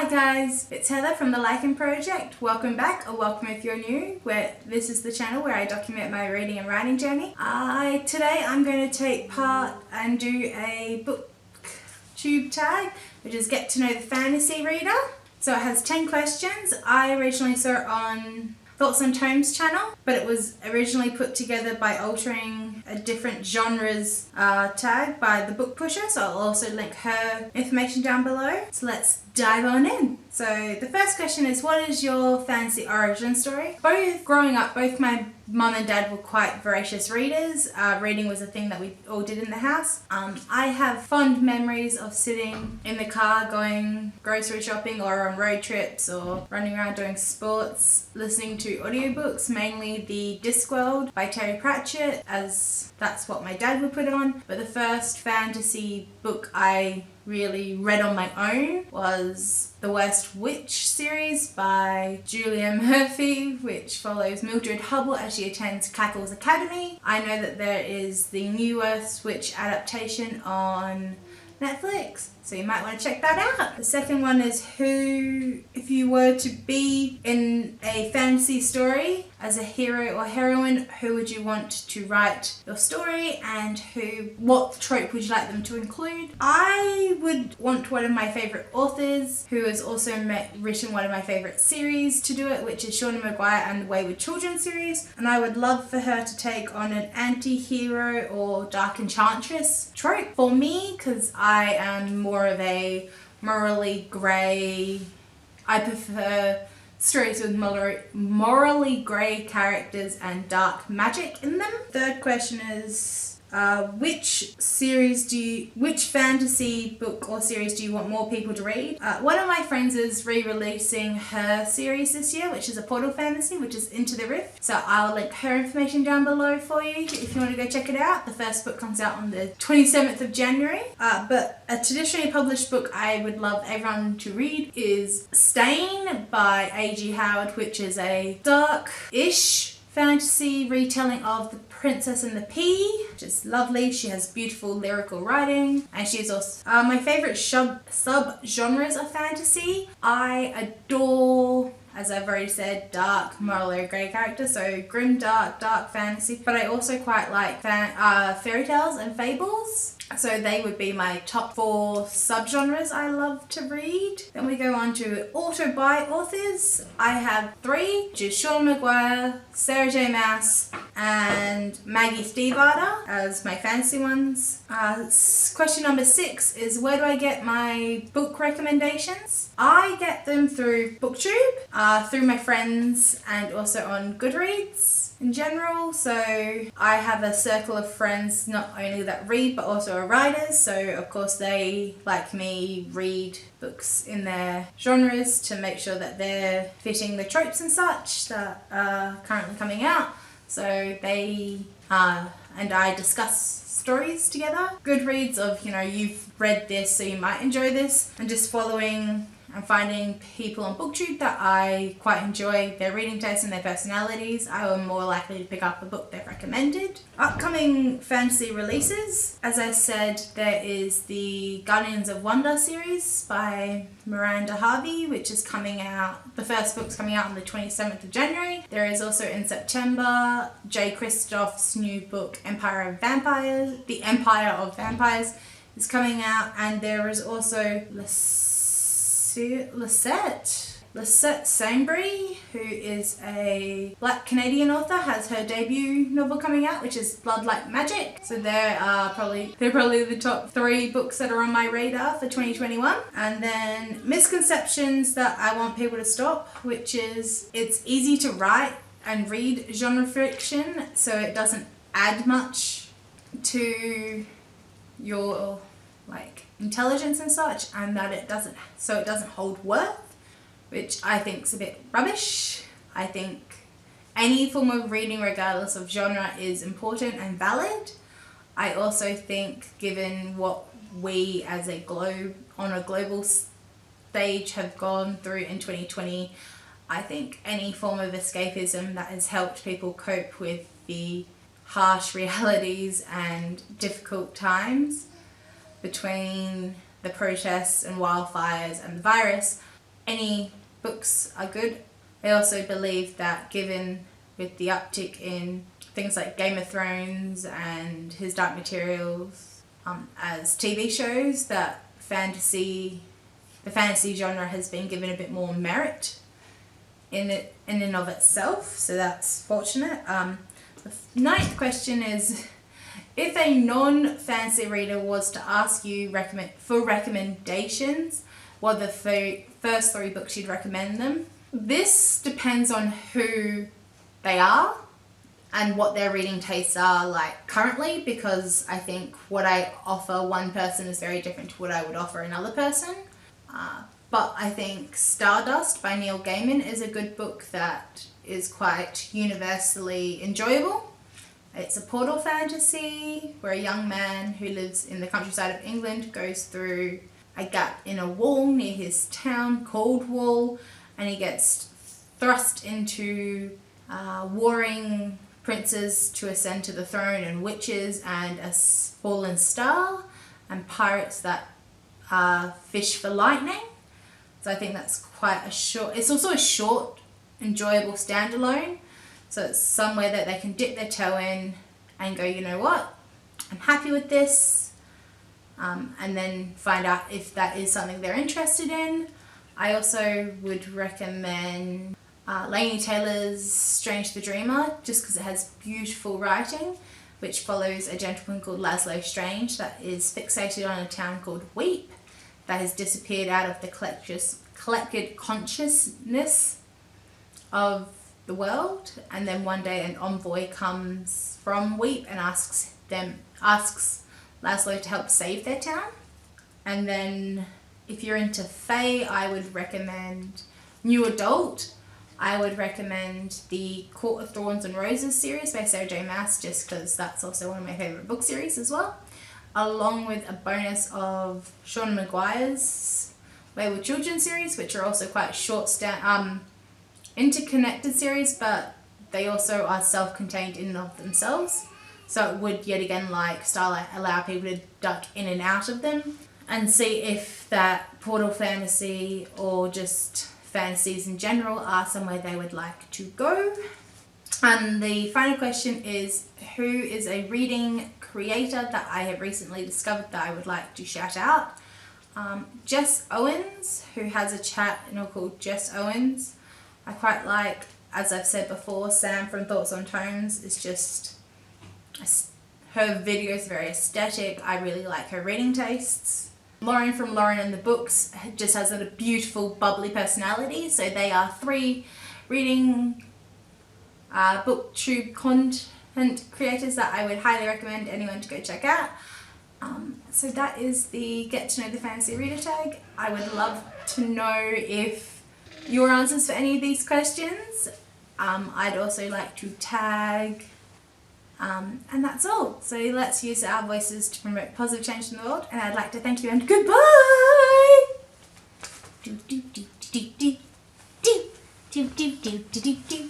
Hi guys, it's Heather from the Liking Project. Welcome back, or welcome if you're new, where this is the channel where I document my reading and writing journey. Today I'm going to take part and do a booktube tag, which is get to know the fantasy reader. So it has 10 questions. I originally saw it on Thoughts on Tomes channel, but it was originally put together by altering a different genres tag by the book pusher, so I'll also link her information down below. So let's dive on in. So the first question is, what is your fantasy origin story? Growing up, both my mum and dad were quite voracious readers. Reading was a thing that we all did in the house. I have fond memories of sitting in the car going grocery shopping or on road trips or running around doing sports, listening to audiobooks, mainly the Discworld by Terry Pratchett, as that's what my dad would put on. But the first fantasy book I really read on my own was the West Witch series by Julia Murphy, which follows Mildred Hubble as she attends Cackle's Academy. I know that there is the new West Witch adaptation on Netflix, so you might want to check that out. The second one is, if you were to be in a fantasy story as a hero or heroine, who would you want to write your story, and what trope would you like them to include? I would want one of my favourite authors who has also written one of my favourite series to do it, which is Shauna Maguire and the Wayward Children series, and I would love for her to take on an anti-hero or dark enchantress trope for me, because I am more of a morally grey. I prefer stories with morally grey characters and dark magic in them. Third question is, which fantasy book or series do you want more people to read? One of my friends is re-releasing her series this year, which is a portal fantasy, which is Into the Rift. So I'll link her information down below for you if you want to go check it out. The first book comes out on the 27th of January. But a traditionally published book I would love everyone to read is Stain by A.G. Howard, which is a dark-ish fantasy retelling of The Princess and the Pea, which is lovely. She has beautiful lyrical writing, and she's also my favourite sub-genres of fantasy. I adore, as I've already said, dark, morally grey characters, so grim, dark fantasy, but I also quite like fairy tales and fables. So they would be my top 4 subgenres I love to read. Then we go on to auto-buy authors. I have 3, which is Shauna Maguire, Sarah J. Maas, and Maggie Stiefvater as my fantasy ones. Question number 6 is, where do I get my book recommendations? I get them through booktube, through my friends, and also on Goodreads in general. So I have a circle of friends not only that read but also are writers, so of course they, like me, read books in their genres to make sure that they're fitting the tropes and such that are currently coming out. So they and I discuss stories together. Goodreads of, you've read this so you might enjoy this, and just following and finding people on booktube that I quite enjoy their reading taste and their personalities. I am more likely to pick up a book they've recommended. Upcoming fantasy releases, as I said, there is the Guardians of Wonder series by Miranda Harvey, which is coming out. The first book's coming out on the 27th of January. There is also in September Jay Kristoff's new book, The Empire of Vampires is coming out, and there is also Lisette Sainbury, who is a Black Canadian author, has her debut novel coming out, which is Blood Like Magic. So they're probably the top 3 books that are on my radar for 2021. And then misconceptions that I want people to stop, which is, it's easy to write and read genre fiction, so it doesn't add much to your intelligence and such, and that it doesn't hold worth, which I think is a bit rubbish. I think any form of reading, regardless of genre, is important and valid. I also think, given what we as on a global stage have gone through in 2020, I think any form of escapism that has helped people cope with the harsh realities and difficult times between the protests and wildfires and the virus, any books are good. I also believe that given with the uptick in things like Game of Thrones and His Dark Materials as TV shows, that the fantasy genre has been given a bit more merit in and of itself, so that's fortunate. The ninth question is, if a non-fantasy reader was to ask you for recommendations, what are the first 3 books you'd recommend them? This depends on who they are and what their reading tastes are like currently, because I think what I offer one person is very different to what I would offer another person. But I think Stardust by Neil Gaiman is a good book that is quite universally enjoyable. It's a portal fantasy where a young man who lives in the countryside of England goes through a gap in a wall near his town called Wall, and he gets thrust into warring princes to ascend to the throne, and witches, and a fallen star, and pirates that fish for lightning. So I think that's quite a short, it's also a short, enjoyable standalone. So it's somewhere that they can dip their toe in and go, you know what, I'm happy with this. And then find out if that is something they're interested in. I also would recommend Laini Taylor's Strange the Dreamer, just because it has beautiful writing, which follows a gentleman called Laszlo Strange that is fixated on a town called Weep that has disappeared out of the collected consciousness of the world, and then one day an envoy comes from Weep and asks Laszlo to help save their town. And then if you're into fae, I would recommend new adult. I would recommend the Court of Thorns and Roses series by Sarah J Maas, just because that's also one of my favourite book series as well, along with a bonus of Sean Maguire's Wayward Children series, which are also quite short, interconnected series, but they also are self-contained in and of themselves. So it would, yet again, like Starlight, allow people to duck in and out of them and see if that portal fantasy or just fantasies in general are somewhere they would like to go. And the final question is, who is a reading creator that I have recently discovered that I would like to shout out? Jess Owens, who has a channel called Jess Owens. I quite like, as I've said before, Sam from Thoughts on Tones is just, her videos are very aesthetic. I really like her reading tastes. Lauren from Lauren and the Books just has a beautiful bubbly personality, so they are 3 reading booktube content creators that I would highly recommend anyone to go check out. So that is the Get to Know the Fantasy Reader tag. I would love to know if your answers for any of these questions. I'd also like to tag, and that's all. So let's use our voices to promote positive change in the world, and I'd like to thank you and goodbye! Do, do, do, do, do, do, do, do, do, do, do, do, do.